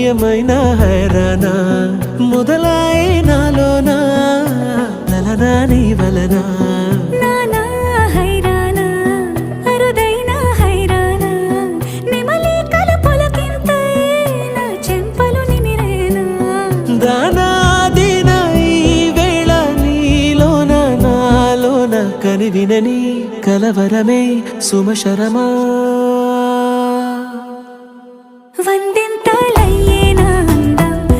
ఏమైనా హైరానా మొదలాయే నాలోనా లలనా నీ వలనా నానా హైరానా అరుదైనా హైరానా నెమలి కలుపులకింతై నా చెంపలు నిమిరేనా దానా దీనా ఈ వేళ నీలోన నాలోన కనివినని కలవరమే సుమశరమా